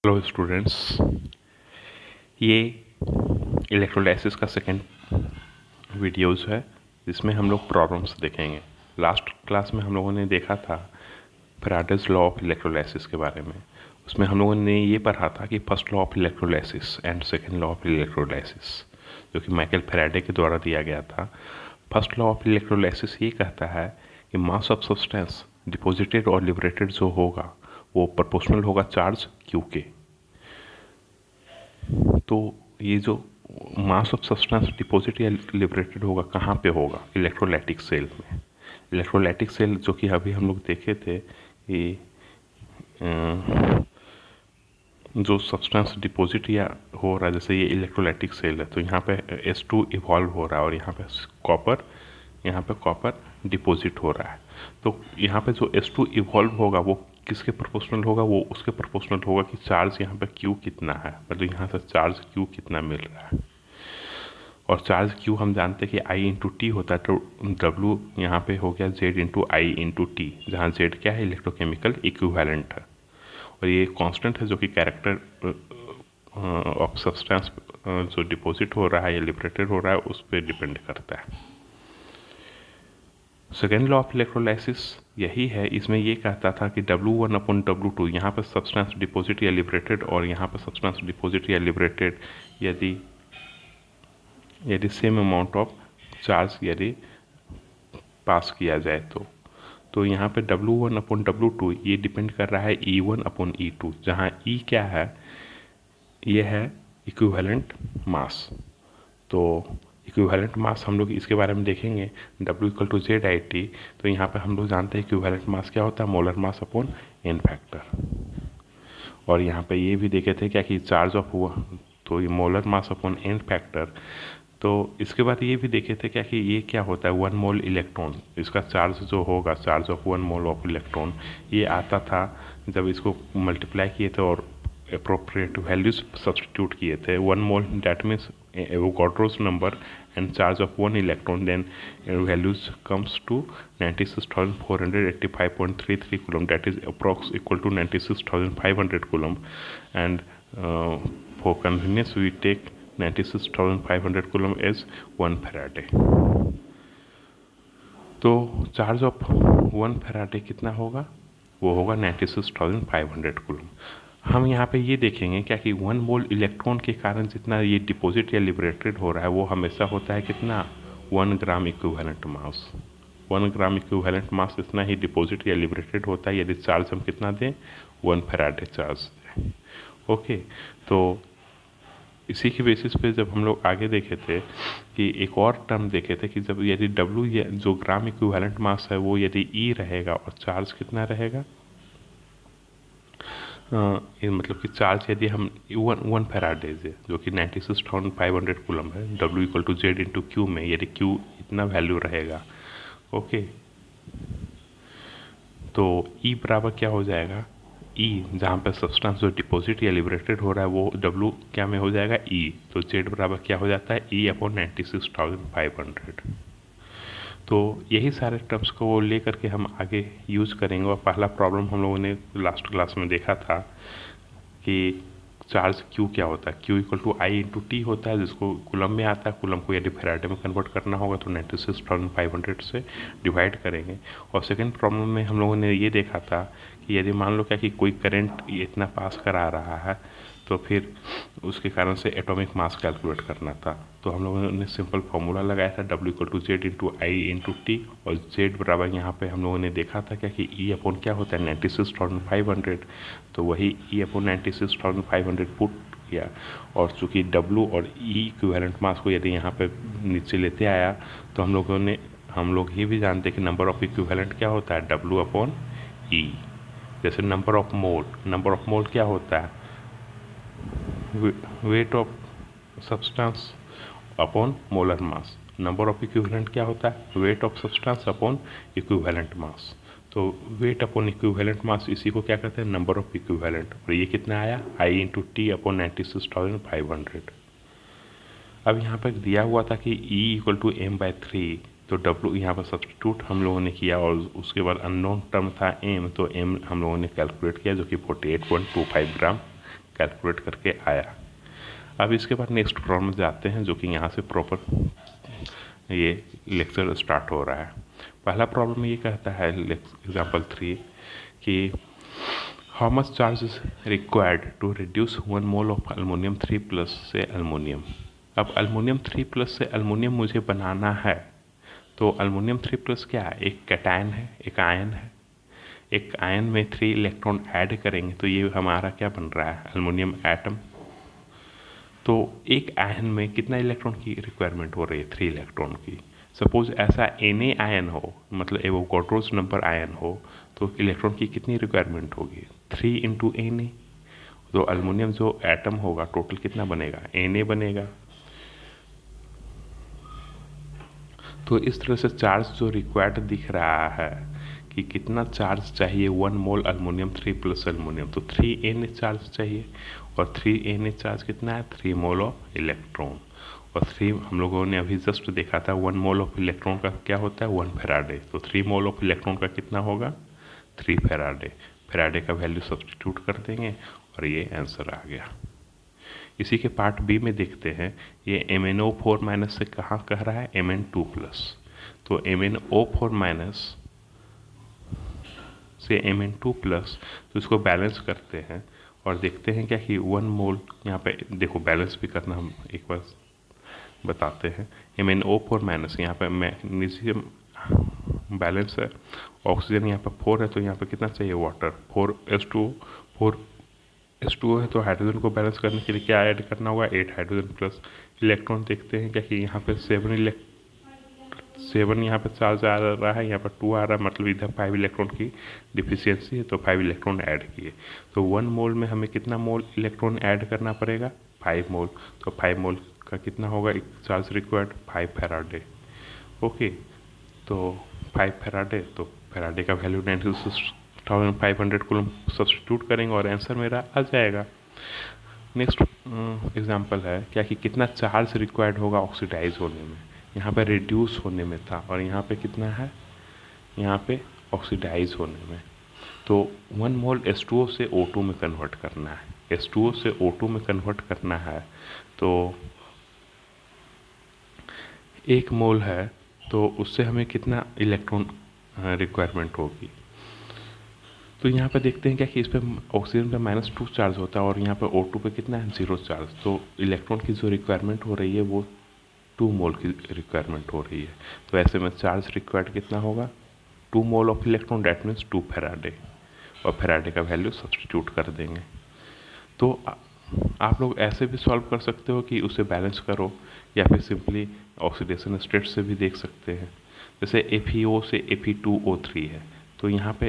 Hello students, ये electrolysis का second videos है जिसमें हम लोग प्रॉब्लम्स देखेंगे। लास्ट क्लास में हम लोगों ने देखा था फैराडेज लॉ ऑफ इलेक्ट्रोलाइसिस के बारे में। उसमें हम लोगों ने ये पढ़ा था कि first law of electrolysis and second law of electrolysis, जो कि माइकल फैराडे के द्वारा दिया गया था। फर्स्ट लॉ ऑफ इलेक्ट्रोलाइसिस ये कहता है कि मास ऑफ सब्सटेंस डिपॉजिटेड और लिबरेटेड जो होगा वो प्रोपोर्शनल होगा चार्ज क्यू के। तो ये जो मास ऑफ सब्सटेंस डिपॉजिट या लिबरेटेड होगा कहाँ पे होगा? इलेक्ट्रोलाइटिक सेल में। इलेक्ट्रोलाइटिक सेल जो कि अभी हम लोग देखे थे कि जो सब्सटेंस डिपॉजिट या हो रहा है, जैसे ये इलेक्ट्रोलाइटिक सेल है तो यहाँ पे S2 इवॉल्व हो रहा है और यहाँ पे कॉपर डिपॉजिट हो रहा है। तो यहाँ पे जो S2 इवॉल्व होगा वो किसके प्रोपोर्शनल होगा? वो उसके प्रोपोर्शनल होगा कि चार्ज यहाँ पे Q कितना है, मतलब यहाँ से चार्ज Q कितना मिल रहा है। और चार्ज Q हम जानते हैं कि I इंटू टी होता है, तो W यहाँ पे हो गया Z into I into T, जहाँ Z क्या है? इलेक्ट्रोकेमिकल इक्विवेलेंट है। और ये कांस्टेंट है जो कि कैरेक्टर ऑफ सब्सटेंस जो डिपॉजिट हो रहा है या लिबरेटेड हो रहा है उस पर डिपेंड करता है। सेकेंड लॉ ऑफ इलेक्ट्रोलाइसिस यही है। इसमें ये कहता था कि W1 अपॉन W2, यहाँ पर सब्सटेंस डिपॉजिट या लिबरेटेड और यहाँ पर सब्सटेंस डिपॉजिट या लिबरेटेड यदि सेम अमाउंट ऑफ चार्ज यदि पास किया जाए तो यहाँ पे W1 अपॉन W2 ये डिपेंड कर रहा है E1 अपॉन E2, जहाँ E क्या है? ये है इक्विवेलेंट मास। तो इक्विवेलेंट मास हम लोग इसके बारे में देखेंगे, W equal to Z I T. तो यहाँ पे हम लोग जानते हैं इक्विवेलेंट मास क्या होता है? Molar mass upon n factor. और यहाँ पे ये भी देखे थे क्या कि चार्ज ऑफ तो ये molar mass upon n factor. तो इसके बाद ये भी देखे थे क्या कि ये क्या होता है? 1 मोल इलेक्ट्रॉन, इसका चार्ज जो होगा, charge of 1 mole of electron, ये आता था जब इसको मल्टीप्लाई किए थे और अप्रोप्रिएट वैल्यूज सब्सटीट्यूट किए थे। 1 मोल that means Avogadro's number and charge of 1 electron, then values comes to 96,485.33 coulomb, that is approx equal to 96,500 coulomb. And for convenience we take 96,500 coulomb as 1 Faraday. तो charge of 1 Faraday कितना होगा? वो होगा 96,500 coulomb. हम यहाँ पे ये देखेंगे क्या कि 1 मोल इलेक्ट्रॉन के कारण जितना ये डिपॉजिट या लिबरेटेड हो रहा है वो हमेशा होता है कितना? 1 gram equivalent mass. 1 gram equivalent mass इतना ही डिपॉजिट या लिबरेटेड होता है यदि चार्ज हम कितना दें? 1 फैराडे चार्ज दें। ओके, तो इसी की बेसिस पे जब हम लोग आगे देखे थे कि एक और टर्म देखे थे कि जब यदि W जो ग्राम इक्विवेलेंट मास है वो यदि E रहेगा और चार्ज कितना रहेगा? ये मतलब कि चार्ज यदि हम 1 फैराडेज है जो कि 96,500 कूलम है, W equal to Z into Q में यदि Q इतना वैल्यू रहेगा, ओके, तो E बराबर क्या हो जाएगा? E जहाँ पे सब्सटेंस जो डिपॉजिट या लिबरेटेड हो रहा है वो W क्या में हो जाएगा? E। तो Z बराबर क्या हो जाता है? E upon 96,500। तो यही सारे टर्म्स को वो ले करके हम आगे यूज़ करेंगे। और पहला प्रॉब्लम हम लोगों ने लास्ट क्लास में देखा था कि चार्ज Q क्या होता है? Q equal to I into T होता है, जिसको कूलम में आता है। कूलम को यदि फैराडे में कन्वर्ट करना होगा तो 96,500 से डिवाइड करेंगे। और सेकेंड प्रॉब्लम में हम लोगों ने ये देखा था कि यदि मान लो क्या कि कोई करंट इतना पास करा रहा है तो फिर उसके कारण से एटॉमिक मास कैलकुलेट करना था। तो हम लोगों ने सिंपल फार्मूला लगाया था W equal to Z into I into T, और Z बराबर यहाँ पे हम लोगों ने देखा था क्या कि E अपॉन क्या होता है? 96,500। तो वही E अपॉन 96,500 पुट किया, और चूँकि W और E इक्विवेलेंट मास को यदि यहाँ पे नीचे लेते आया तो हम लोग ये भी जानते हैं कि नंबर ऑफ इक्विवेलेंट क्या होता है? W upon E। जैसे नंबर ऑफ मोल क्या होता है? Weight of substance upon molar mass. Number of equivalent क्या होता है? Weight of substance upon equivalent mass. तो वेट अपॉन इक्विवेलेंट मास, इसी को क्या कहते हैं? Number of equivalent. और ये कितना आया? आई इंटू टी अपॉन 96,500। अब यहाँ पर दिया हुआ था कि E इक्वल टू m/3, तो W यहाँ पर सब्सटीट्यूट हम लोगों ने किया और उसके बाद अननोन टर्म था M, तो M हम लोगों ने कैलकुलेट किया जो कि 48.25 ग्राम कैलकुलेट करके आया। अब इसके बाद नेक्स्ट प्रॉब्लम जाते हैं, जो कि यहाँ से प्रॉपर ये लेक्चर स्टार्ट हो रहा है। पहला प्रॉब्लम ये कहता है एग्जाम्पल 3 कि how much charge is required to reduce 1 mole of aluminium 3+ से अल्मोनियम। अब अल्मोनियम 3+ से अल्मोनियम मुझे बनाना है, तो अल्मोनियम 3+ क्या है, एक कैटायन है, एक आयन है। एक आयन में 3 इलेक्ट्रॉन ऐड करेंगे तो ये हमारा क्या बन रहा है, अल्मोनियम एटम। तो एक आयन में कितना इलेक्ट्रॉन की रिक्वायरमेंट हो रही है, 3 इलेक्ट्रॉन की। सपोज ऐसा Na आयन हो, मतलब एवोगाड्रोस नंबर आयन हो, तो इलेक्ट्रॉन की कितनी रिक्वायरमेंट होगी, 3 × Na। तो अल्मोनियम जो एटम होगा टोटल कितना बनेगा, Na बनेगा। तो इस तरह से चार्ज जो रिक्वायर्ड दिख रहा है कि कितना चार्ज चाहिए 1 मोल अल्मोनियम 3+ अल्मोनियम, तो 3 Na चार्ज चाहिए। और 3 Na चार्ज कितना है, 3 मोल ऑफ इलेक्ट्रॉन। और 3 हम लोगों ने अभी जस्ट देखा था 1 मोल ऑफ इलेक्ट्रॉन का क्या होता है, 1 फेराडे। तो 3 मोल ऑफ इलेक्ट्रॉन का कितना होगा, 3 फेराडे। फेराडे का वैल्यू सब्स्टिट्यूट कर देंगे और ये आंसर आ गया। इसी के पार्ट बी में देखते हैं, ये MnO4- से कहाँ कह रहा है, Mn2+। तो MnO4- से Mn2+, तो इसको बैलेंस करते हैं और देखते हैं क्या कि 1 मोल, यहाँ पे देखो बैलेंस भी करना हम एक बार बताते हैं। MnO4- यहाँ पे मैग्नीशियम बैलेंस है, ऑक्सीजन यहाँ पे 4 है, तो यहाँ पे कितना चाहिए, वाटर 4H2O है। तो हाइड्रोजन को बैलेंस करने के लिए क्या ऐड करना होगा, 8 हाइड्रोजन प्लस इलेक्ट्रॉन। देखते हैं क्या कि यहाँ पे 7 यहाँ पे चार्ज आ रहा है, यहाँ पर 2 आ रहा है, मतलब इधर 5 इलेक्ट्रॉन की डिफिशियंसी है, तो 5 इलेक्ट्रॉन ऐड किए। तो 1 मोल में हमें कितना मोल इलेक्ट्रॉन ऐड करना पड़ेगा, 5 मोल। तो 5 मोल का कितना होगा एक चार्ज रिक्वायर्ड, 5 फेराडे। ओके, तो 5 फेराडे, तो फेराडे का वैल्यू 96,500 कूलम सब्स्टिट्यूट करेंगे और आंसर मेरा आ जाएगा। नेक्स्ट एग्जांपल है क्या कि कितना चार्ज रिक्वायर्ड होगा ऑक्सीडाइज होने में, यहाँ पे रिड्यूस होने में था, और यहाँ पे कितना है, यहाँ पे ऑक्सीडाइज होने में। तो 1 मोल H2O से O2 में कन्वर्ट करना है, H2O से O2 में कन्वर्ट करना है। तो 1 मोल है, तो उससे हमें कितना इलेक्ट्रॉन रिक्वायरमेंट होगी। तो यहाँ पे देखते हैं क्या कि इस पर ऑक्सीजन पे -2 चार्ज होता है और यहाँ पे O2 पे कितना है, 0 चार्ज। तो इलेक्ट्रॉन की जो रिक्वायरमेंट हो रही है वो 2 मोल की रिक्वायरमेंट हो रही है। तो ऐसे में चार्ज रिक्वायर्ड कितना होगा, 2 mole of electron, that means 2 Faraday. और फेराडे का वैल्यू सब्स्टिट्यूट कर देंगे। तो आप लोग ऐसे भी सॉल्व कर सकते हो कि उसे बैलेंस करो, या फिर सिंपली ऑक्सीडेशन स्टेट से भी देख सकते हैं। जैसे FeO से Fe2O3 है, तो यहाँ पे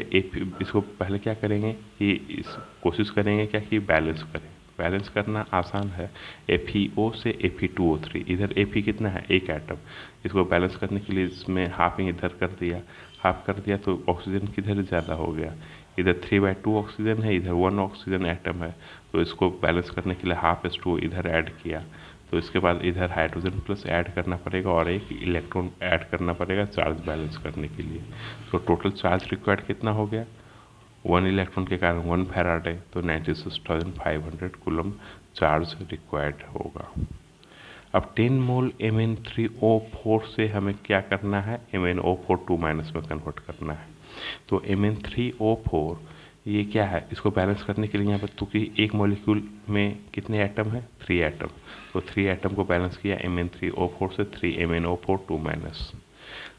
इसको पहले क्या करेंगे कि इस कोशिश करेंगे क्या कि बैलेंस करें। बैलेंस करना आसान है, FeO से Fe2O3, इधर Fe कितना है, एक एटम। इसको बैलेंस करने के लिए इसमें हाफ इधर कर दिया, हाफ कर दिया, तो ऑक्सीजन किधर ज़्यादा हो गया, इधर 3/2 ऑक्सीजन है, इधर 1 ऑक्सीजन एटम है। तो इसको बैलेंस करने के लिए हाफ H2O इधर ऐड किया, तो इसके बाद इधर हाइड्रोजन प्लस ऐड करना पड़ेगा और एक इलेक्ट्रॉन ऐड करना पड़ेगा चार्ज बैलेंस करने के लिए। तो टोटल चार्ज रिक्वायर्ड कितना हो गया, 1 इलेक्ट्रॉन के कारण 1 फेराडे, तो 96,500 कूलम चार्ज रिक्वायर्ड होगा। अब 10 मोल Mn3O4 से हमें क्या करना है, MnO4 2- में कन्वर्ट करना है। तो Mn3O4 ये क्या है, इसको बैलेंस करने के लिए यहाँ पर क्योंकि एक मॉलिक्यूल में कितने एटम है, 3 एटम। तो 3 एटम को बैलेंस किया Mn3O4 से, 3 MnO4 2-।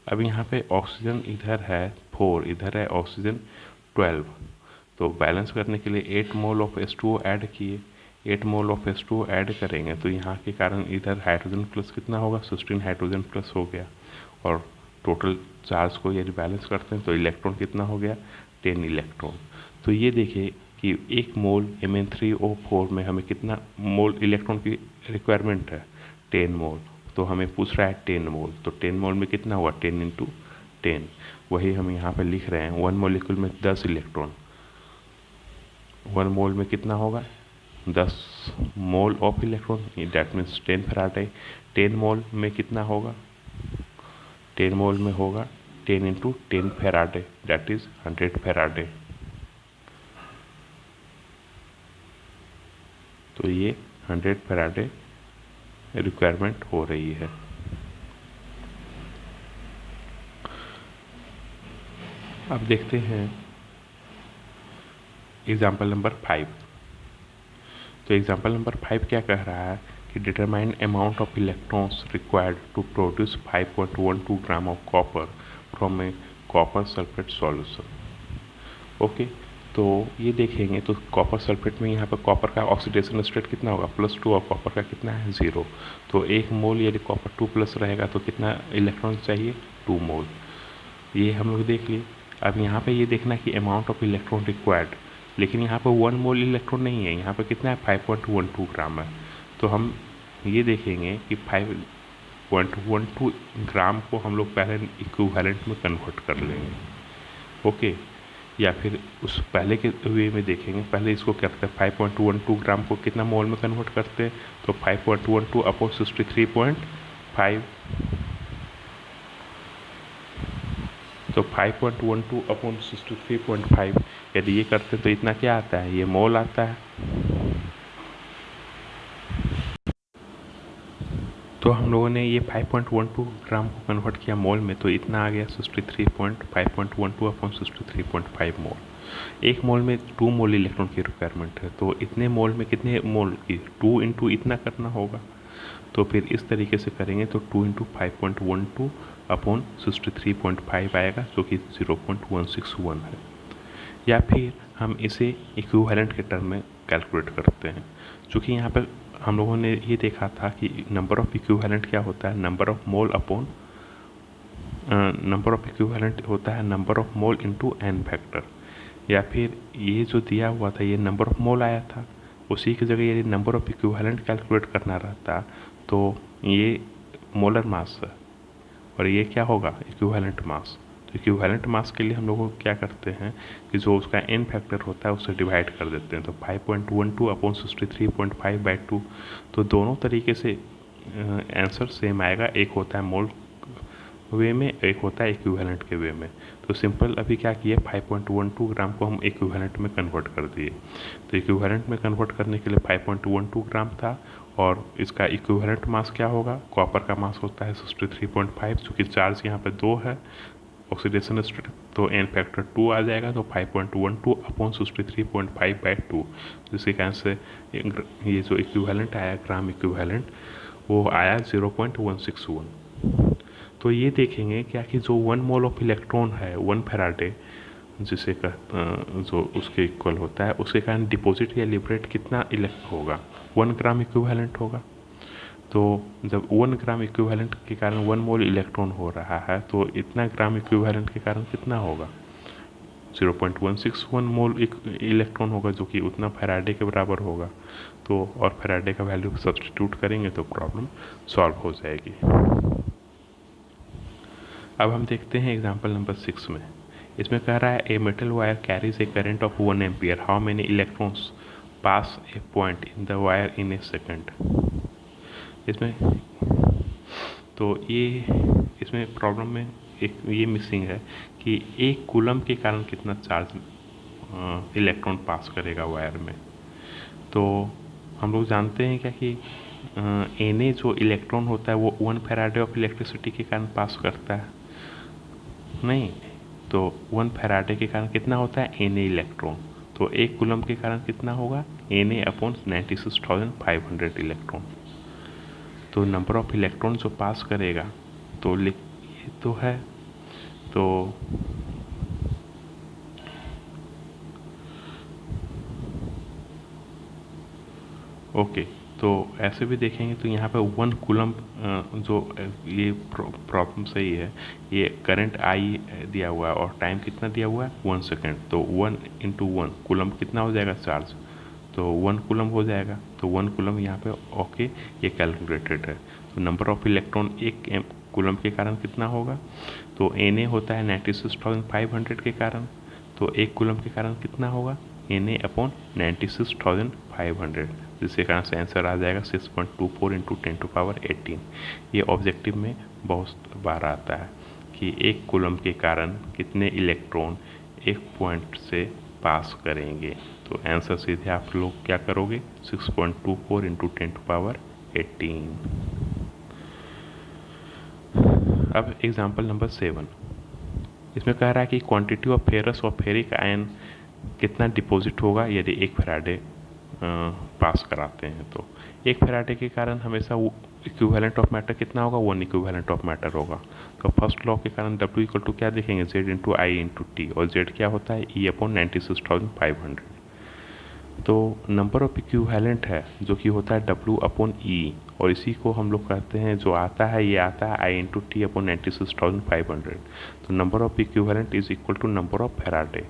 अब यहाँ पे ऑक्सीजन इधर है 4, इधर है ऑक्सीजन 12। तो बैलेंस करने के लिए 8 मोल ऑफ H2O ऐड किए, 8 मोल ऑफ H2O ऐड करेंगे तो यहाँ के कारण इधर हाइड्रोजन प्लस कितना होगा, 16 हाइड्रोजन प्लस हो गया। और टोटल चार्ज को यदि बैलेंस करते हैं तो इलेक्ट्रॉन कितना हो गया, 10 इलेक्ट्रॉन। तो ये देखिए कि 1 मोल Mn3O4 में हमें कितना मोल इलेक्ट्रॉन की रिक्वायरमेंट है, 10 मोल। तो हमें पूछ रहा है 10 मोल, तो 10 मोल में कितना हुआ, 10 × 10। वही हम यहाँ पे लिख रहे हैं, 1 मॉलिक्यूल में 10 इलेक्ट्रॉन, 1 मोल में कितना होगा, 10 mole of electron, that means 10 Faraday. 10 मोल में कितना होगा, 10 मोल में होगा 10 × 10 फेराडे, डैट इज 100 फेराडे। तो ये 100 फैराडे रिक्वायरमेंट हो रही है। अब देखते हैं एग्जाम्पल नंबर 5। तो एग्जाम्पल नंबर 5 क्या कह रहा है कि determine amount of electrons required to produce 5.12 gram of copper from a copper sulphate solution. Okay, तो ये देखेंगे तो कॉपर सल्फेट में यहाँ पर कॉपर का ऑक्सीडेशन स्टेट कितना होगा +2 और कॉपर का कितना है 0। तो 1 मोल यदि कॉपर 2+ रहेगा तो कितना इलेक्ट्रॉन चाहिए 2 मोल। ये हम लोग देख लिए। अब यहाँ पे ये देखना कि अमाउंट ऑफ इलेक्ट्रॉन रिक्वायर्ड, लेकिन यहाँ पर 1 मोल इलेक्ट्रॉन नहीं है, यहाँ पर कितना है 5.12 ग्राम है। तो हम ये देखेंगे कि 5.12 ग्राम को हम लोग पहले इक्विवेलेंट में कन्वर्ट कर लेंगे। ओके, या फिर उस पहले के वे में देखेंगे। पहले इसको क्या करते हैं 5.12 ग्राम को कितना मोल में कन्वर्ट करते हैं, तो 5.12 अपॉन 63.5, तो 5.12 अपॉन 63.5 यदि ये करते तो इतना क्या आता है, ये मोल आता है। तो हम लोगों ने ये 5.12 ग्राम को कन्वर्ट किया मोल में, तो इतना आ गया 5.12 अपॉन 63.5 मोल। एक मोल में 2 मोल इलेक्ट्रॉन की रिक्वायरमेंट है, तो इतने मोल में कितने मोल की 2 इंटू इतना करना होगा। तो फिर इस तरीके से करेंगे तो 2 इंटू 5.12 अपॉन 63.5 आएगा, जो कि 0.161 है। या फिर हम इसे इक्विवेलेंट के टर्म में कैलकुलेट करते हैं, चूँकि यहाँ पर हम लोगों ने ये देखा था कि नंबर ऑफ़ इक्विवेलेंट क्या होता है, number of mole upon number of equivalent होता है number of mole into n factor. या फिर ये जो दिया हुआ था ये नंबर ऑफ़ मोल आया था, उसी की जगह यदि नंबर ऑफ़ इक्विवेलेंट कैलकुलेट करना रहता तो ये मोलर मास है और ये क्या होगा इक्विवेलेंट मास। तो इक्विवेलेंट मास के लिए हम लोग क्या करते हैं कि जो उसका n फैक्टर होता है उससे डिवाइड कर देते हैं। तो 5.12 अपॉन 63.5/2। तो दोनों तरीके से आंसर सेम आएगा, एक होता है मोल वे में, एक होता है इक्विवेलेंट के वे में। तो सिंपल अभी क्या किया 5.12 ग्राम को हम इक्विवेलेंट में कन्वर्ट कर दिए। तो इक्विवेलेंट में कन्वर्ट करने के लिए 5.12 ग्राम था और इसका इक्विवेलेंट मास क्या होगा, कॉपर का मास होता है 63.5, चूँकि चार्ज यहाँ पे 2 है ऑक्सीडेशन स्टेट, तो n फैक्टर 2 आ जाएगा। तो 5.12 अपॉन 63.5/2, जिसके कारण से ये जो इक्विवेलेंट आया ग्राम इक्विवेलेंट वो आया 0.161। तो ये देखेंगे क्या कि जो 1 मोल ऑफ इलेक्ट्रॉन है 1 फैराडे जिसे जो उसके इक्वल होता है, उसके कारण डिपॉजिट या लिबरेट कितना इलेक्ट होगा 1 ग्राम इक्विवेलेंट होगा। तो जब 1 ग्राम इक्विवेलेंट के कारण 1 मोल इलेक्ट्रॉन हो रहा है तो इतना ग्राम इक्विवेलेंट के कारण कितना होगा 0.161 मोल इलेक्ट्रॉन होगा, जो कि उतना फैराडे के बराबर होगा। तो और फैराडे का वैल्यू सब्स्टिट्यूट करेंगे तो प्रॉब्लम सॉल्व हो जाएगी। अब हम देखते हैं एग्जाम्पल नंबर 6 में। इसमें कह रहा है a metal wire carries A current of 1 ampere, how many electrons pass A point in the wire in A second. इसमें तो ये इसमें प्रॉब्लम में एक ये मिसिंग है कि एक कूलम के कारण कितना चार्ज इलेक्ट्रॉन पास करेगा वायर में। तो हम लोग जानते हैं क्या कि Na जो इलेक्ट्रॉन होता है वो 1 फैराडे ऑफ इलेक्ट्रिसिटी के कारण पास करता है नहीं, तो 1 फैराडे के कारण कितना होता है Na इलेक्ट्रॉन। तो एक कूलम के कारण कितना होगा Na अपॉन 96,500 इलेक्ट्रॉन। तो नंबर ऑफ इलेक्ट्रॉन जो पास करेगा तो ये तो है, तो ओके, तो ऐसे भी देखेंगे तो यहाँ पे 1 कूलम जो ये प्रॉब्लम सही है, ये करंट आई दिया हुआ है और टाइम कितना दिया हुआ है 1 सेकेंड। तो 1 इंटू 1 कूलम कितना हो जाएगा चार्ज, तो 1 कूलम हो जाएगा। तो 1 कूलम यहाँ पे ओके ये कैलकुलेटेड है। तो नंबर ऑफ इलेक्ट्रॉन एक कूलम के कारण कितना होगा, तो Na होता है 96,500 के कारण, तो एक कूलम के कारण कितना होगा Na अपॉन 96,500, जिसके कारण से आंसर आ जाएगा 6.24 इंटू 10⁻18। ये ऑब्जेक्टिव में बहुत बार आता है कि एक कूलम के कारण कितने इलेक्ट्रॉन एक पॉइंट से पास करेंगे। तो आंसर सीधे आप लोग क्या करोगे 6.24 इंटू 10⁻18। अब एग्जाम्पल नंबर 7, इसमें कह रहा है कि क्वांटिटी ऑफ फेरस और फेरिक आयन कितना डिपॉजिट होगा यदि 1 फैराडे पास कराते हैं। तो 1 फैराडे के कारण हमेशा इक्विवेलेंट ऑफ मैटर कितना होगा 1 इक्विवेलेंट ऑफ मैटर होगा। तो फर्स्ट लॉ के कारण W इक्वल टू क्या देखेंगे Z into I into T, और Z क्या होता है E अपॉन 96,500। तो नंबर ऑफ इक्विवेलेंट है जो कि होता है W अपॉन E, और इसी को हम लोग कहते हैं जो आता है ये आता है I इंटू टी अपॉन 96,500। तो number of equivalent is equal to number of Faraday.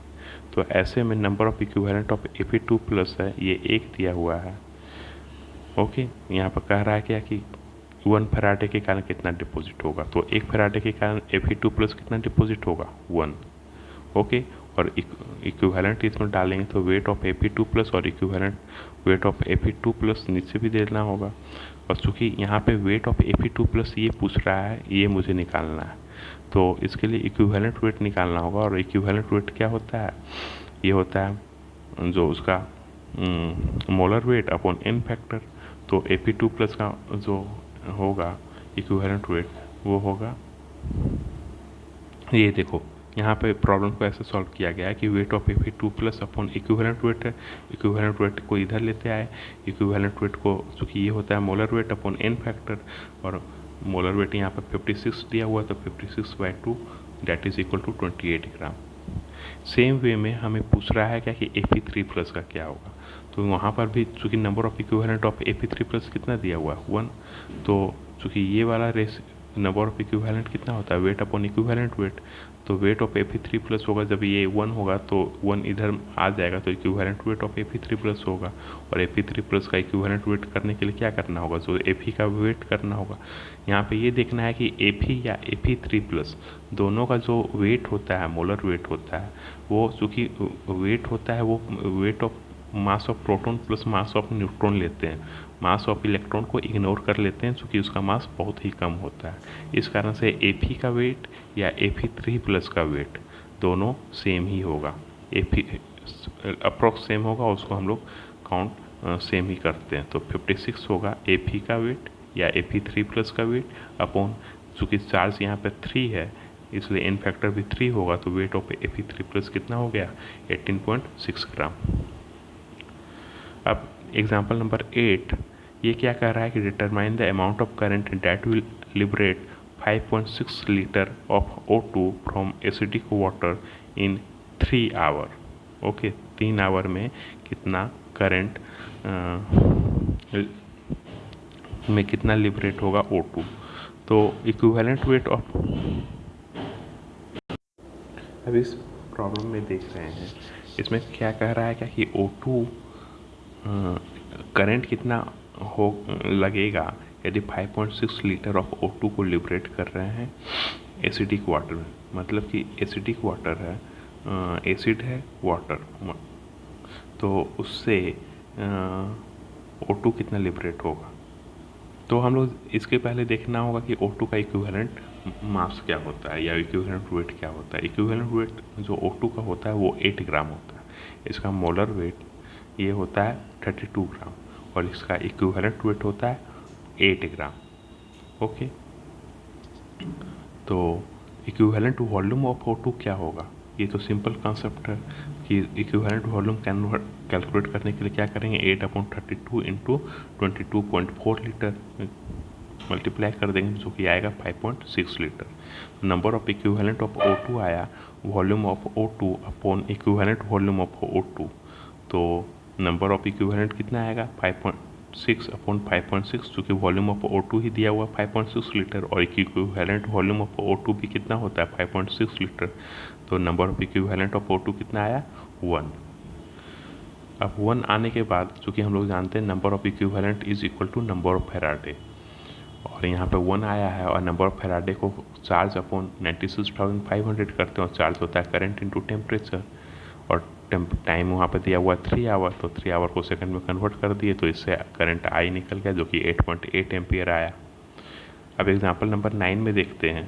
तो ऐसे में number of equivalent of Fe2 plus है ये 1 दिया हुआ है। ओके, यहाँ पर कह रहा है क्या कि 1 फैराडे के कारण कितना डिपॉजिट होगा। तो 1 फैराडे के कारण Fe2 प्लस कितना डिपॉजिट होगा 1। ओके, और इक्विवेलेंट इसमें डालेंगे तो वेट ऑफ Fe2 प्लस और equivalent weight of Fe2 plus नीचे भी देना होगा। और चूँकि यहाँ पे वेट ऑफ Fe2 प्लस ये पूछ रहा है, ये मुझे निकालना है, तो इसके लिए इक्विवेलेंट वेट निकालना होगा। और इक्विवेलेंट वेट क्या होता है, ये होता है जो उसका molar weight upon n factor. तो Fe2 प्लस का जो होगा इक्विवेलेंट वेट वो होगा, ये देखो यहाँ पे प्रॉब्लम को ऐसे सॉल्व किया गया है कि weight of Fe2 plus upon equivalent weight है। इक्विवेलेंट वेट को इधर लेते आए, इक्विवेलेंट वेट को चूँकि ये होता है molar weight upon n factor, और मोलर वेट यहाँ पर 56 दिया हुआ, तो 56/2 that is equal to 28 gram. Same way में हमें पूछ रहा है क्या कि Fe3 प्लस का क्या होगा। तो वहाँ पर भी चूँकि number of equivalent of Fe3 plus कितना दिया हुआ है 1, तो चूँकि ये वाला रेस नंबर ऑफ इक्विवेलेंट कितना होता है वेट अपॉन इक्विवेलेंट वेट, तो वेट ऑफ Fe3 प्लस होगा जब ये 1 होगा तो 1 इधर आ जाएगा, तो equivalent weight of Fe3 plus होगा। और Fe3 प्लस का इक्विवेलेंट वेट करने के लिए क्या करना होगा, जो Fe का वेट करना होगा। यहाँ पे ये देखना है कि Fe या Fe3 प्लस दोनों का जो वेट होता है मोलर वेट होता है, वो चूँकि वेट होता है वो weight of mass of proton plus mass of neutron लेते हैं, मास ऑफ इलेक्ट्रॉन को इग्नोर कर लेते हैं क्योंकि उसका मास बहुत ही कम होता है। इस कारण से Fe का वेट या Fe3 प्लस का वेट दोनों सेम ही होगा, Fe अप्रॉक्स सेम होगा, उसको हम लोग काउंट सेम ही करते हैं। तो 56 होगा Fe का वेट या Fe3 प्लस का वेट अपॉन, चूँकि चार्ज यहाँ पे 3 है इसलिए n फैक्टर भी 3 होगा, तो वेट ऑफ Fe3 प्लस कितना हो गया 18.6 ग्राम। अब एग्जाम्पल नंबर 8, ये क्या कह रहा है कि determine the amount of current that will liberate 5.6 litre of O2 from acidic water in 3 hour. Okay, 3 hour में कितना करंट में कितना लिबरेट होगा O2। तो इक्विवेलेंट वेट ऑफ, अब इस प्रॉब्लम में देख रहे हैं इसमें क्या कह रहा है क्या कि O2 करंट कितना हो लगेगा यदि 5.6 लीटर ऑफ O2 को लिबरेट कर रहे हैं एसिडिक वाटर में। मतलब कि एसिडिक वाटर है, एसिड है वाटर, तो उससे O2 कितना लिबरेट होगा। तो हम लोग इसके पहले देखना होगा कि O2 का इक्विवेलेंट मास क्या होता है या इक्विवेलेंट वेट क्या होता है। इक्विवेलेंट वेट जो O2 का होता है वो 8 ग्राम होता है, इसका मोलर वेट ये होता है 32 ग्राम और इसका इक्विवेलेंट वेट होता है 8 ग्राम। ओके, तो इक्विवेलेंट वॉल्यूम ऑफ O2 क्या होगा, ये तो सिंपल कॉन्सेप्ट है कि इक्विवेलेंट वॉल्यूम कैलकुलेट करने के लिए क्या करेंगे 8/32 इंटू 22.4 लीटर मल्टीप्लाई कर देंगे जो कि आएगा 5.6 litre. Number of equivalent of O2 आया volume of O2 upon equivalent volume of O2, तो नंबर ऑफ इक्विवेलेंट कितना आएगा 5.6 अपॉन 5.6, चूँकि वॉल्यूम ऑफ O2 ही दिया हुआ 5.6 लीटर और इक्विवेलेंट वॉल्यूम ऑफ O2 भी कितना होता है 5.6 लीटर। तो number of equivalent of O2 कितना आया 1। अब 1 आने के बाद चूँकि हम लोग जानते हैं number of equivalent is equal to number of Faraday, और यहाँ पे 1 आया है और नंबर ऑफ फैराडे को चार्ज अपॉन 96,500 करते हैं और चार्ज होता है करंट इनटू टेम्परेचर, और टाइम वहाँ पे दिया हुआ 3 आवर, तो 3 आवर को सेकंड में कन्वर्ट कर दिए तो इससे करंट आई निकल गया जो कि 8.8 एम्पियर आया। अब एग्जांपल नंबर 9 में देखते हैं,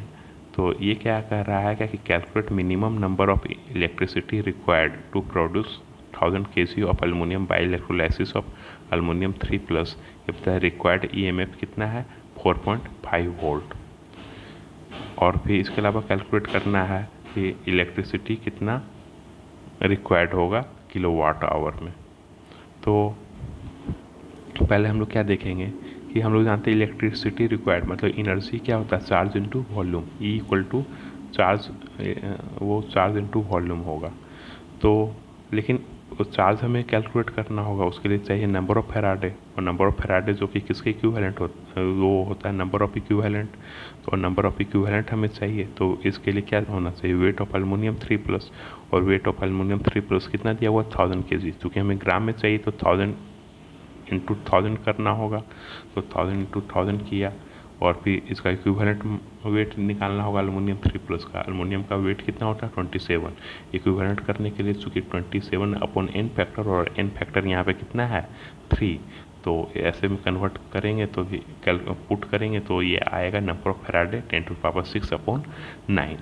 तो ये क्या कह रहा है क्या कि calculate minimum number of electricity required to produce 1000 kg of aluminium by electrolysis of aluminium 3+, ये पता है रिक्वायर्ड EMF कितना है 4.5 वोल्ट। और फिर इसके अलावा कैलकुलेट करना है कि इलेक्ट्रिसिटी कितना रिक्वायर्ड होगा किलोवाट आवर में। तो पहले हम लोग क्या देखेंगे कि हम लोग जानते हैं इलेक्ट्रिसिटी रिक्वायर्ड मतलब एनर्जी क्या होता है charge into volume, E equal to charge, वो चार्ज इनटू वॉल्यूम होगा। तो लेकिन चार्ज हमें कैलकुलेट करना होगा, उसके लिए चाहिए नंबर ऑफ फैराडे, और नंबर ऑफ फैराडे जो कि किसके इक्विवेलेंट वो होता है नंबर ऑफ इक्विवेलेंट। तो नंबर ऑफ इक्विवेलेंट हमें चाहिए, तो इसके लिए क्या होना चाहिए वेट ऑफ एल्युमिनियम 3+, और वेट ऑफ एल्युमिनियम 3+ कितना दिया हुआ 1000 kg, क्योंकि हमें ग्राम में चाहिए तो 1000 इंटू 1000 करना होगा। तो 1000 इंटू 1000 किया, और फिर इसका इक्विवेलेंट वेट निकालना होगा एल्युमिनियम 3+ का। एल्युमिनियम का वेट कितना होता है 27। इक्विवेलेंट करने के लिए चूँकि 27 अपॉन n फैक्टर, और n फैक्टर यहाँ पे कितना है 3, तो ऐसे में कन्वर्ट करेंगे तो पुट करेंगे तो ये आएगा नंबर ऑफ फैराडे 10⁻⁶/9।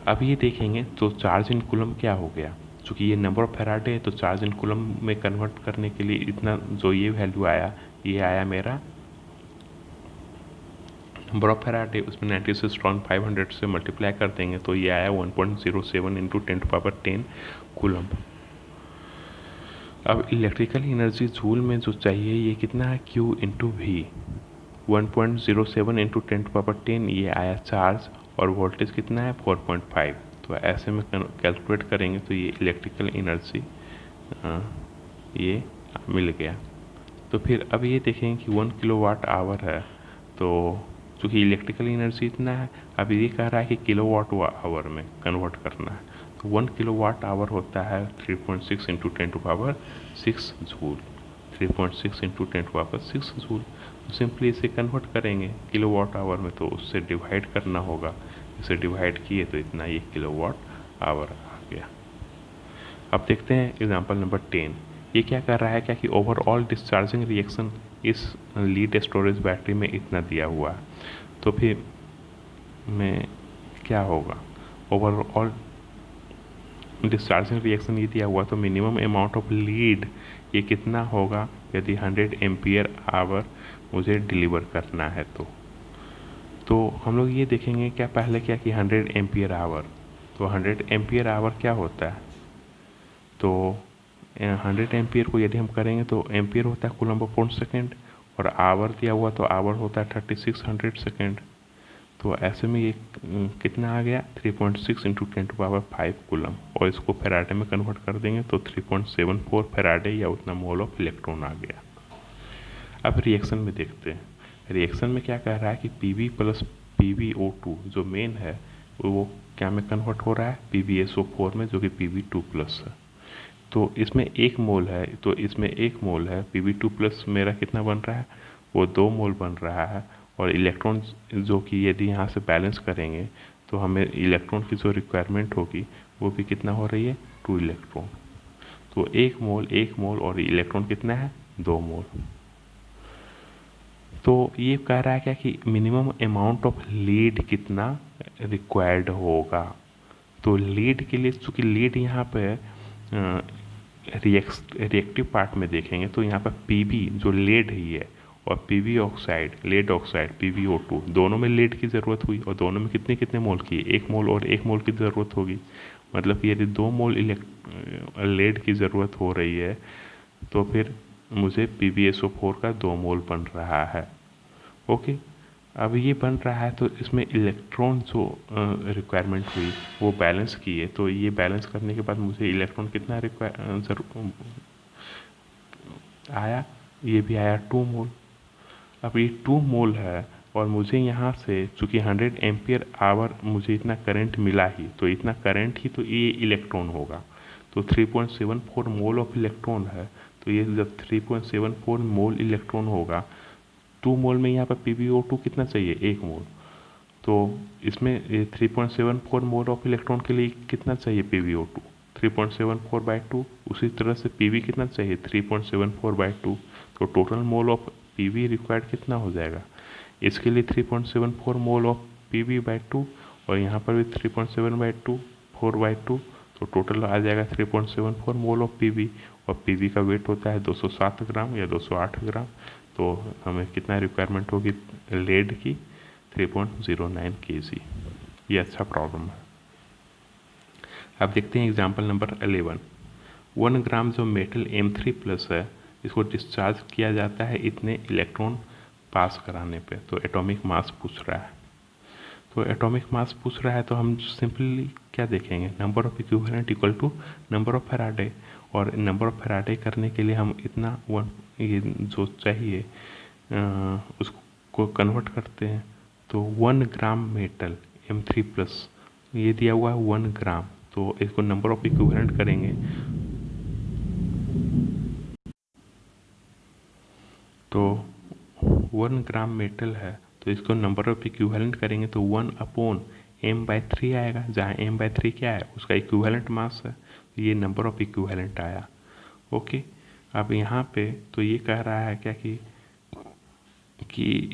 अब ये देखेंगे तो चार्ज इन कूलम क्या हो गया, चूँकि ये नंबर ऑफ फैराडे है तो चार्ज इन कूलम में कन्वर्ट करने के लिए इतना जो ये वैल्यू आया, ये आया मेरा नंबर ऑफ फैराडे, उसमें 96,500 से मल्टीप्लाई कर देंगे तो ये आया 1.07 इंटू 10⁻10 कूलम। अब इलेक्ट्रिकल एनर्जी जूल में जो चाहिए ये कितना है Q इंटू वी, 1.07 इंटू 10⁻10 ये आया चार्ज, और वोल्टेज कितना है 4.5। तो ऐसे में कैलकुलेट करेंगे तो ये इलेक्ट्रिकल एनर्जी ये मिल गया। तो फिर अब ये देखेंगे कि 1 किलोवाट आवर है, तो चूँकि इलेक्ट्रिकल एनर्जी इतना है, अब ये कह रहा है कि किलोवाट आवर में कन्वर्ट करना है, तो 1 किलोवाट आवर होता है 3.6 इंटू 10⁻6 जूल, 3.6 इंटू 10⁻6 जूल। तो सिंपली इसे कन्वर्ट करेंगे किलोवाट आवर में, तो उससे डिवाइड करना होगा, इसे डिवाइड किए तो इतना ये किलोवाट आवर आ गया। अब देखते हैं एग्जांपल नंबर 10। ये क्या कर रहा है क्या कि ओवरऑल डिस्चार्जिंग रिएक्शन इस लीड स्टोरेज बैटरी में इतना दिया हुआ है, तो फिर में क्या होगा ओवरऑल डिस्चार्जिंग रिएक्शन ये दिया हुआ, तो मिनिमम अमाउंट ऑफ लीड ये कितना होगा यदि 100 एम्पियर आवर मुझे डिलीवर करना है। तो हम लोग ये देखेंगे क्या पहले क्या कि 100 एम्पियर आवर, तो 100 एम्पियर आवर क्या होता है, तो 100 एम्पियर को यदि हम करेंगे तो एम्पियर होता है कूलम पर सेकेंड, और आवर दिया हुआ तो आवर होता है 3600 सेकेंड। तो ऐसे में ये कितना आ गया 3.6 इंटू 10⁻5 कूलम, और इसको फैराडे में कन्वर्ट कर देंगे तो 3.74 फैराडे या उतना मोल ऑफ इलेक्ट्रॉन आ गया। अब रिएक्शन में देखते हैं, रिएक्शन में क्या कह रहा है कि Pb प्लस PbO2 जो मेन है वो क्या में कन्वर्ट हो रहा है PbSO4 में, जो कि Pb2+ है। तो इसमें 1 मोल है, तो इसमें 1 मोल है, Pb2+ मेरा कितना बन रहा है वो 2 मोल बन रहा है, और इलेक्ट्रॉन जो कि यदि यहाँ से बैलेंस करेंगे तो हमें इलेक्ट्रॉन की जो रिक्वायरमेंट होगी वो भी कितना हो रही है 2 इलेक्ट्रॉन। तो 1 मोल और इलेक्ट्रॉन कितना है 2 मोल। तो ये कह रहा है क्या कि मिनिमम अमाउंट ऑफ लीड कितना रिक्वायर्ड होगा। तो लीड के लिए चूँकि लीड यहाँ पे रिएक्टिव पार्ट में देखेंगे तो यहाँ पर Pb जो लेड ही है, और Pb oxide lead oxide PbO2 दोनों में लेड की ज़रूरत हुई, और दोनों में कितने कितने मोल की 1 मोल और 1 मोल की ज़रूरत होगी। मतलब यदि 2 मोल लेड की ज़रूरत हो रही है तो फिर मुझे PbSO4 का 2 मोल बन रहा है। ओके, अब ये बन रहा है तो इसमें इलेक्ट्रॉन जो रिक्वायरमेंट हुई वो बैलेंस किए, तो ये बैलेंस करने के बाद मुझे इलेक्ट्रॉन कितना आया, ये भी आया 2 मोल। अब ये 2 मोल है, और मुझे यहाँ से चूँकि 100 एम्पियर आवर मुझे इतना करंट मिला ही, तो इतना करंट ही तो ये इलेक्ट्रॉन होगा। तो 3.74 मोल ऑफ इलेक्ट्रॉन है, तो ये जब 3.74 मोल इलेक्ट्रॉन होगा, 2 मोल में यहाँ पर PbO2 कितना चाहिए 1 मोल, तो इसमें 3.74 मोल ऑफ इलेक्ट्रॉन के लिए कितना चाहिए PbO2 3.74/2, उसी तरह से Pb कितना चाहिए 3.74/2। तो total mole of Pb required कितना हो जाएगा, इसके लिए 3.74 मोल ऑफ Pb/2, और यहाँ पर भी 3.7/2 4/2, तो टोटल आ जाएगा 3.74 मोल ऑफ पीवी, और पीवी का वेट होता है 207 ग्राम या 208 ग्राम। तो हमें कितना रिक्वायरमेंट होगी लेड की, 3.09 kg। ये अच्छा प्रॉब्लम है। अब देखते हैं एग्जाम्पल नंबर 11। 1 ग्राम जो मेटल M3+ है, इसको डिस्चार्ज किया जाता है इतने इलेक्ट्रॉन पास कराने पे। तो एटॉमिक मास पूछ रहा है। तो एटॉमिक मास पूछ रहा है तो हम सिंपली क्या देखेंगे, number of equivalent equal to number of Faraday. और नंबर ऑफ फैराडे करने के लिए हम इतना ये जो चाहिए उसको कन्वर्ट करते हैं। तो 1 ग्राम मेटल M3+, ये दिया हुआ है 1 ग्राम, तो इसको नंबर ऑफ इक्विवेलेंट करेंगे तो 1 ग्राम मेटल है, तो इसको नंबर ऑफ इक्विवेलेंट करेंगे तो 1/m/3 आएगा, जहाँ m/3 क्या है, उसका इक्विवेलेंट मास है। तो ये नंबर ऑफ इक्विवेलेंट आया। ओके, अब यहाँ पे तो ये कह रहा है क्या कि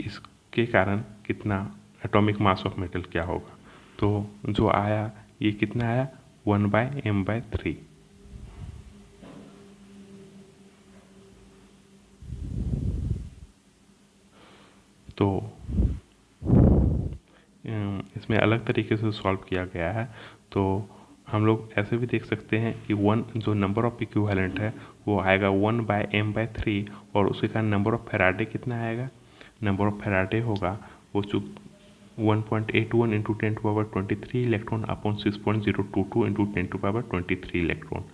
इसके कारण कितना एटॉमिक मास ऑफ मेटल क्या होगा। तो जो आया ये कितना आया, 1/m/3। तो इसमें अलग तरीके से सॉल्व किया गया है। तो हम लोग ऐसे भी देख सकते हैं कि 1 जो नंबर ऑफ इक्विवेलेंट है वो आएगा 1/m/3, और उसके कारण नंबर ऑफ फैराडे कितना आएगा, नंबर ऑफ फैराडे होगा वो 1.81 into 10⁻23 electron upon 6.022 into 10⁻23 electron.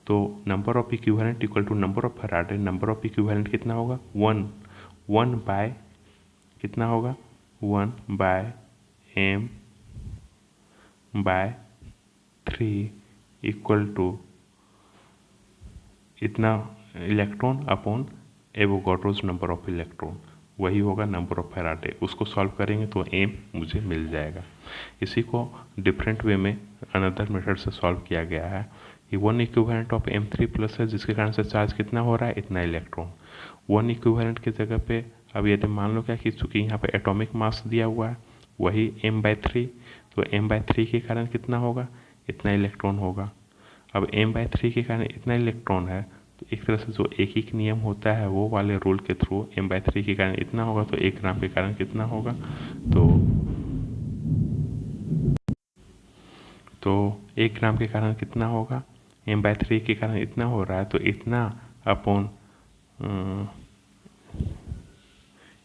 तो number of equivalent equal to number of Faraday, number of equivalent कितना होगा 1 बाय कितना होगा 1/m/3 इक्वल टू इतना electron upon Avogadro's number of electron, वही होगा नंबर ऑफ फैराडे। उसको सॉल्व करेंगे तो एम मुझे मिल जाएगा। इसी को डिफरेंट वे में अनदर मेथड से सॉल्व किया गया है। ये 1 इक्विवेलेंट ऑफ M3+ है, जिसके कारण से चार्ज कितना हो रहा है, इतना इलेक्ट्रॉन। 1 इक्विवेलेंट की जगह पे अब यदि मान लो क्या कि चूँकि यहाँ पे एटॉमिक मास दिया हुआ है वही m/3, तो m/3 के कारण कितना होगा, इतना इलेक्ट्रॉन होगा। अब m/3 के कारण इतना इलेक्ट्रॉन है, तो एक तरह से जो एक नियम होता है वो वाले रूल के थ्रू m/3 के कारण इतना होगा, तो 1 ग्राम के कारण कितना होगा, तो 1 ग्राम के कारण कितना होगा, m/3 के कारण इतना हो रहा है, तो इतना अपॉन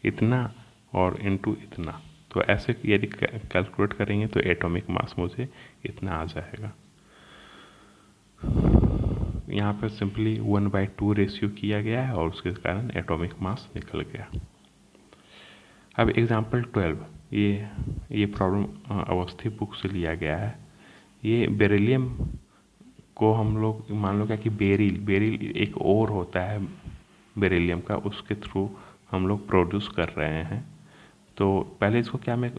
इतना और इनटू इतना। तो ऐसे यदि कैलकुलेट करेंगे तो एटॉमिक मास मुझे इतना आ जाएगा। यहाँ पर सिंपली 1/2 रेशियो किया गया है और उसके कारण एटॉमिक मास निकल गया। अब एग्जांपल 12, ये प्रॉब्लम अवस्थी बुक से लिया गया है। ये बेरिलियम को हम लोग मान लो क्या कि बेरिल एक और होता है बेरिलियम का, उसके थ्रू हम लोग प्रोड्यूस कर रहे हैं। तो पहले इसको क्या में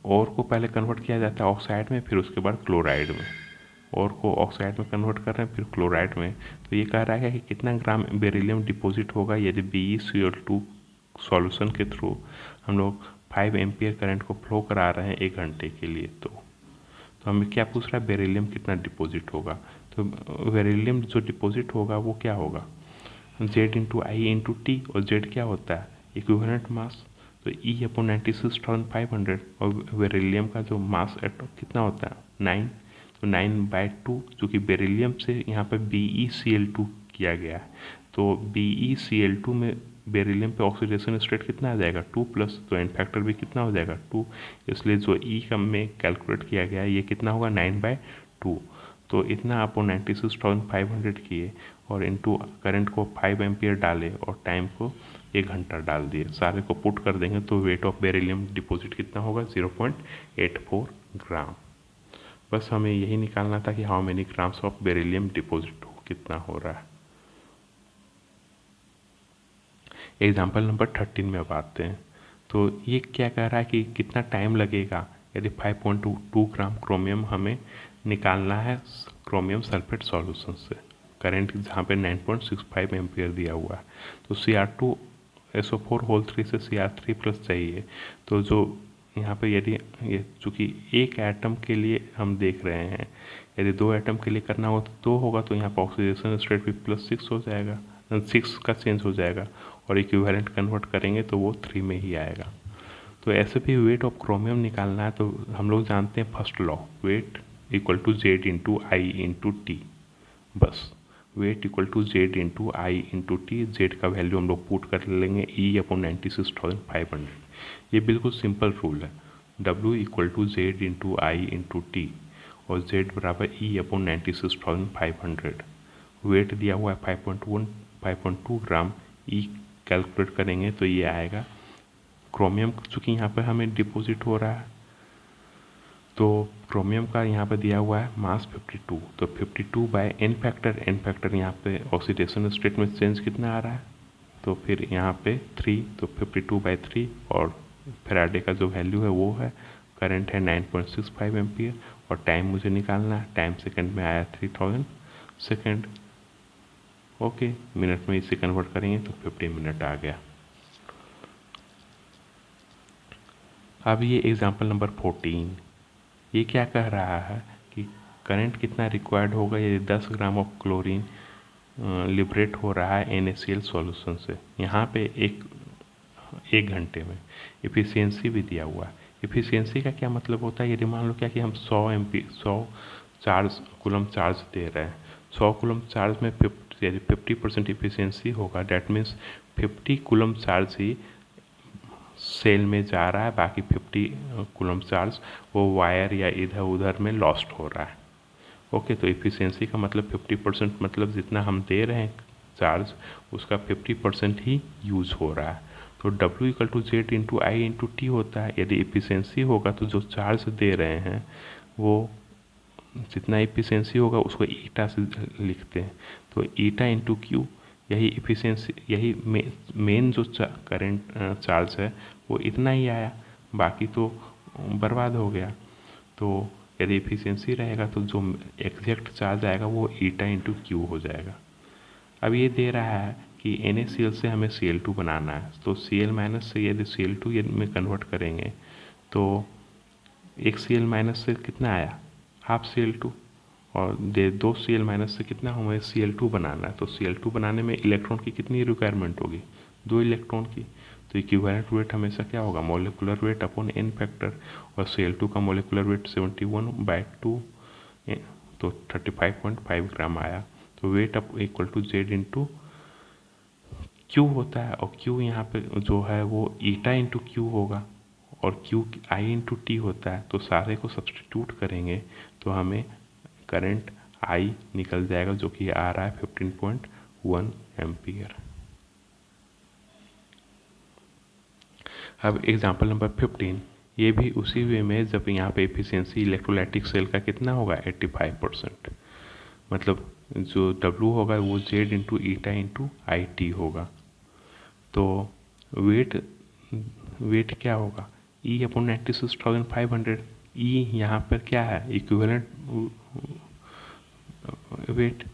और को पहले कन्वर्ट किया जाता है ऑक्साइड में, फिर उसके बाद क्लोराइड में। और को ऑक्साइड में कन्वर्ट कर रहे हैं फिर क्लोराइड में। तो ये कह रहा है कि कितना ग्राम बेरिलियम डिपॉजिट होगा यदि BeCl2 सॉल्यूशन के थ्रू हम लोग 5 एम्पियर करंट को फ्लो करा रहे हैं 1 घंटे के लिए। तो हमें क्या पूछ रहा है, बेरिलियम कितना डिपॉजिट होगा। तो बेरिलियम जो डिपॉजिट होगा वो क्या होगा, Z/I/T, और Z क्या होता है, इक्विवेलेंट मास। तो E/96,500, और बेरिलियम का जो मास एटॉम कितना होता है 9, तो 9/2, चूँकि बेरिलियम से यहाँ पर BeCl2 किया गया है, तो BeCl2 में बेरिलियम पे ऑक्सीडेशन स्टेट कितना आ जाएगा 2+, तो एन फैक्टर भी कितना हो जाएगा 2, इसलिए जो E का में कैलकुलेट किया गया है ये कितना होगा 9/2। तो इतना आपको 96,500 किए और इनटू करंट को 5 एम्पियर डाले और टाइम को 1 घंटा डाल दिए, सारे को पुट कर देंगे तो वेट ऑफ बेरिलियम डिपॉजिट कितना होगा 0.84 ग्राम। बस हमें यही निकालना था कि how many grams of beryllium deposit कितना हो रहा है। एग्जाम्पल नंबर 13 में अब आते हैं। तो ये क्या कह रहा है कि कितना टाइम लगेगा यदि 5.2 ग्राम क्रोमियम हमें निकालना है क्रोमियम सल्फेट सॉल्यूशन से, करंट जहाँ पे 9.65 एम्पियर दिया हुआ है। तो Cr2SO4 होल 3 से Cr3+ चाहिए। तो जो यहाँ पे यदि ये चूँकि एक एटम के लिए हम देख रहे हैं, यदि 2 एटम के लिए करना हो तो 2 होगा, तो यहाँ पर ऑक्सीडेशन स्टेट भी +6 हो जाएगा, 6 का चेंज हो जाएगा, और इक्विवेलेंट कन्वर्ट करेंगे तो वो 3 में ही आएगा। तो ऐसे भी वेट ऑफ क्रोमियम निकालना है तो हम लोग जानते हैं first law, weight equal to Z into I into T. बस weight equal to Z into I into T, Z का वैल्यू हम लोग पुट कर लेंगे E/96,500। ये बिल्कुल सिंपल रूल है, W equal to Z into I into T और Z बराबर E/96,500। वेट दिया हुआ है 5.2 ग्राम, E कैलकुलेट करेंगे तो ये आएगा। क्रोमियम चूँकि यहाँ पर हमें डिपॉजिट हो रहा है तो क्रोमियम का यहाँ पर दिया हुआ है मास 52, तो 52 बाय n फैक्टर यहाँ पे ऑक्सीडेशन स्टेट में चेंज कितना आ रहा है, तो फिर यहाँ पे 3, तो 52/3, और फैराडे का जो वैल्यू है वो है, करंट है 9.65 एम्पियर, और टाइम मुझे निकालना है, टाइम सेकंड में आया 3000 सेकंड। ओके, मिनट में इसे कन्वर्ट करेंगे तो 50 मिनट आ गया। अब ये एग्जाम्पल नंबर 14, ये क्या कह रहा है कि करंट कितना रिक्वायर्ड होगा यदि 10 ग्राम ऑफ क्लोरीन लिबरेट हो रहा है NaCl सॉल्यूशन से। यहाँ पे एक घंटे में इफ़िशियंसी भी दिया हुआ है। इफ़िशियंसी का क्या मतलब होता है, यदि मान लो क्या कि हम 100 चार्ज कूलम चार्ज दे रहे हैं, 100 कूलम चार्ज में 50% इफ़िशियंसी होगा, डैट मीन्स 50 कूलम चार्ज ही सेल में जा रहा है, बाकी 50 कूलम चार्ज वो वायर या इधर उधर में लॉस्ट हो रहा है। ओके, तो इफ़िशियंसी का मतलब 50%, मतलब जितना हम दे रहे हैं चार्ज उसका 50% ही यूज़ हो रहा है। तो W equal to Z into I into T होता है। यदि इफ़िशियंसी होगा तो जो चार्ज दे रहे हैं वो जितना इफ़िशियंसी होगा उसको ईटा से लिखते हैं, तो ईटा इंटू क्यू, यही इफ़िशियंसी, यही मेन जो करंट चार्ज है वो इतना ही आया, बाकी तो बर्बाद हो गया। तो यदि इफ़िशियंसी रहेगा तो जो एग्जैक्ट चार्ज आएगा वो ईटा इंटू क्यू हो जाएगा। अब ये दे रहा है कि NaCl से हमें Cl2 बनाना है, तो Cl माइनस से यदि Cl2 में कन्वर्ट करेंगे तो एक Cl माइनस से कितना आया, हाफ Cl2, और 2 Cl माइनस से कितना हमें Cl2 बनाना है, तो Cl2 बनाने में इलेक्ट्रॉन की कितनी रिक्वायरमेंट होगी, 2 इलेक्ट्रॉन की। तो इक्विवेलेंट वेट हमेशा क्या होगा, molecular weight upon n factor, और Cl2 का मोलिकुलर वेट 71/2, तो 35.5 ग्राम आया। तो weight up equal to Z into Q होता है, और क्यू यहाँ पे जो है वो ईटा इंटू क्यू होगा, और क्यू आई इंटू टी होता है। तो सारे को सब्सटीट्यूट करेंगे तो हमें करंट आई निकल जाएगा जो कि आ रहा है 15.1 एम्पियर। अब एग्जांपल नंबर 15, ये भी उसी वे में, जब यहाँ पे एफिशिएंसी इलेक्ट्रोलाइटिक सेल का कितना होगा 85%, मतलब जो W होगा वो Z into eta into I T होगा। तो वेट क्या होगा, E/96,500। E यहाँ पर क्या है, इक्विवेलेंट वेट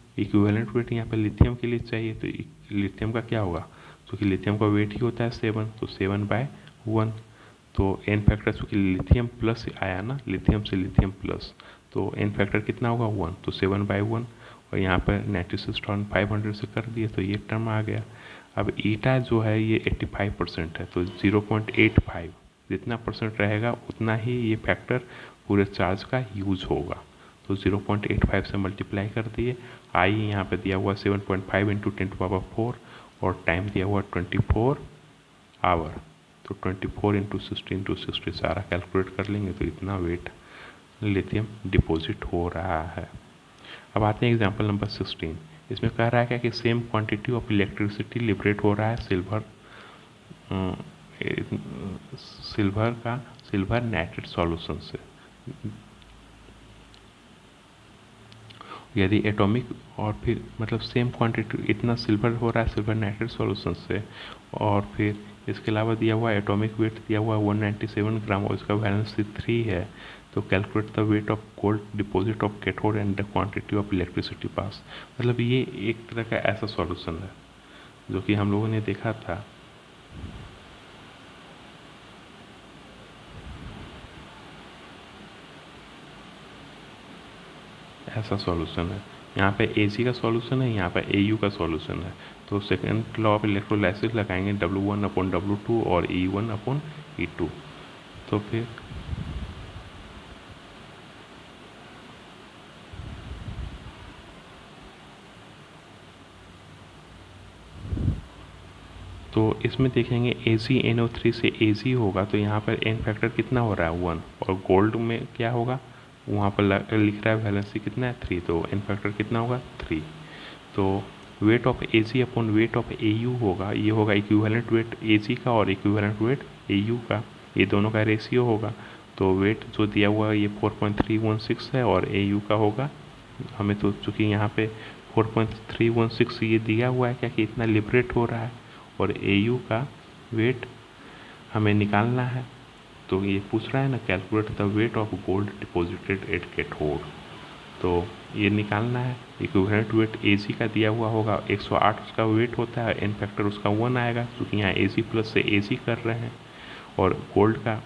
यहाँ पर लिथियम के लिए चाहिए, तो लिथियम का क्या होगा, क्योंकि लिथियम का वेट ही होता है 7, तो 7/1, तो n फैक्टर चूँकि लिथियम प्लस आया ना, लिथियम से लिथियम प्लस, तो n फैक्टर कितना होगा 1, तो 7/1, और यहाँ पर 96,500 से कर दिए तो ये टर्म आ गया। अब ईटा जो है ये 85% है, तो 0.85 जितना परसेंट रहेगा उतना ही ये फैक्टर पूरे चार्ज का यूज होगा, तो 0.85 से मल्टीप्लाई कर दिए। आई यहाँ पे दिया हुआ 7.5 इंटू 10⁴, और टाइम दिया हुआ 24 आवर, तो 24 इंटू 60 सारा कैलकुलेट कर लेंगे तो इतना वेट लिथियम डिपॉजिट हो रहा है। अब आते हैं एग्जांपल नंबर 16, इसमें कह रहा है क्या कि same quantity of electricity liberate हो रहा है सिल्वर नाइट्रेट सॉल्यूशन से। यदि एटॉमिक, और फिर मतलब सेम क्वांटिटी इतना सिल्वर हो रहा है सिल्वर नाइट्रेट सॉल्यूशन से, और फिर इसके अलावा दिया हुआ एटॉमिक वेट दिया हुआ 197 ग्राम और इसका वैलेंसी 3 है, तो calculate the weight of gold deposit of cathode and the quantity of electricity pass. मतलब ये एक तरह का ऐसा सॉल्यूशन है जो कि हम लोगों ने देखा था ऐसा सॉल्यूशन है। यहाँ पे AC का सॉल्यूशन है, यहाँ पे AU का सॉल्यूशन है। तो सेकेंड लॉ ऑफ इलेक्ट्रोलाइसिस लगाएंगे W1/W2 और E1/E2। तो फिर तो इसमें देखेंगे AgNO3 से Ag होगा, तो यहाँ पर n फैक्टर कितना हो रहा है 1, और गोल्ड में क्या होगा, वहाँ पर लिख रहा है वैलेंसी कितना है 3, तो n फैक्टर कितना होगा 3। तो weight of Ag upon weight of AU होगा, ये होगा इक्विवेलेंट वेट Ag का और इक्विवेलेंट वेट AU का, ये दोनों का रेशियो होगा। तो वेट जो दिया हुआ है ये 4.316 है और AU का होगा, हमें तो चूँकि यहाँ पे 4.316 ये दिया हुआ है क्या कि इतना लिबरेट हो रहा है, और AU का वेट हमें निकालना है। तो ये पूछ रहा है ना, calculate the weight of gold deposited at cathode, तो ये निकालना है। इक्विवेलेंट वेट Ag का दिया हुआ होगा 108 उसका वेट होता है, n फैक्टर उसका 1 आएगा क्योंकि यहाँ Ag प्लस से Ag कर रहे हैं, और गोल्ड का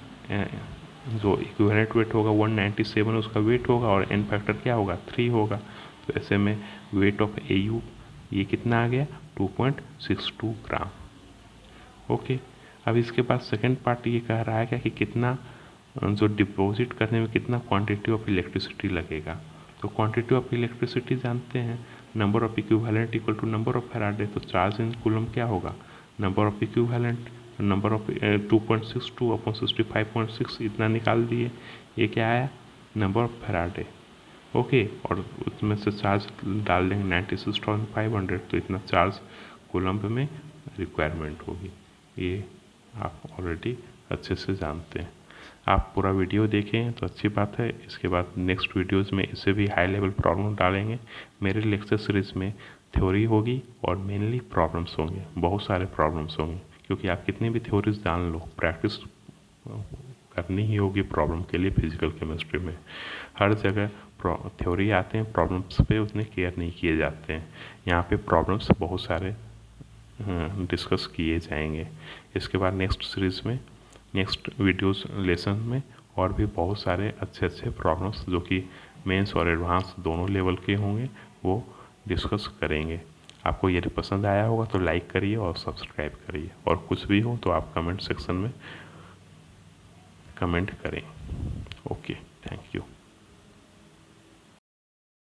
जो इक्विवेलेंट वेट होगा 197 उसका वेट होगा और n फैक्टर क्या होगा 3 होगा। तो ऐसे में वेट ऑफ AU ये कितना आ गया 2.62 ग्राम। ओके, अब इसके बाद सेकेंड पार्ट ये कह रहा है क्या कि कितना जो डिपॉजिट करने में कितना क्वांटिटी ऑफ इलेक्ट्रिसिटी लगेगा। तो क्वांटिटी ऑफ इलेक्ट्रिसिटी जानते हैं, number of equivalent equal to number of Faraday, तो चार्ज इन कूलम क्या होगा, number of equivalent number of 2.62 upon 65.6 इतना निकाल दिए, ये क्या आया नंबर ऑफ फैराडे। ओके, और उसमें से चार्ज डाल देंगे 96,500, तो इतना चार्ज कूलम्ब में रिक्वायरमेंट होगी। ये आप ऑलरेडी अच्छे से जानते हैं। आप पूरा वीडियो देखें तो अच्छी बात है। इसके बाद नेक्स्ट वीडियोस में इससे भी हाई लेवल प्रॉब्लम डालेंगे। मेरे लेक्चर सीरीज़ में थ्योरी होगी और मेनली प्रॉब्लम्स होंगे, बहुत सारे प्रॉब्लम्स होंगे, क्योंकि आप कितनी भी थ्योरीज जान लो, प्रैक्टिस करनी ही होगी प्रॉब्लम के लिए। फिजिकल केमिस्ट्री में हर जगह थ्योरी आते हैं, प्रॉब्लम्स पे उतने केयर नहीं किए जाते हैं। यहाँ पे प्रॉब्लम्स बहुत सारे डिस्कस किए जाएंगे। इसके बाद नेक्स्ट सीरीज़ में, नेक्स्ट वीडियोस लेसन में और भी बहुत सारे अच्छे अच्छे प्रॉब्लम्स जो कि मेंस और एडवांस दोनों लेवल के होंगे वो डिस्कस करेंगे। आपको ये पसंद आया होगा तो लाइक करिए और सब्सक्राइब करिए, और कुछ भी हो तो आप कमेंट सेक्शन में कमेंट करें। Okay, thank you.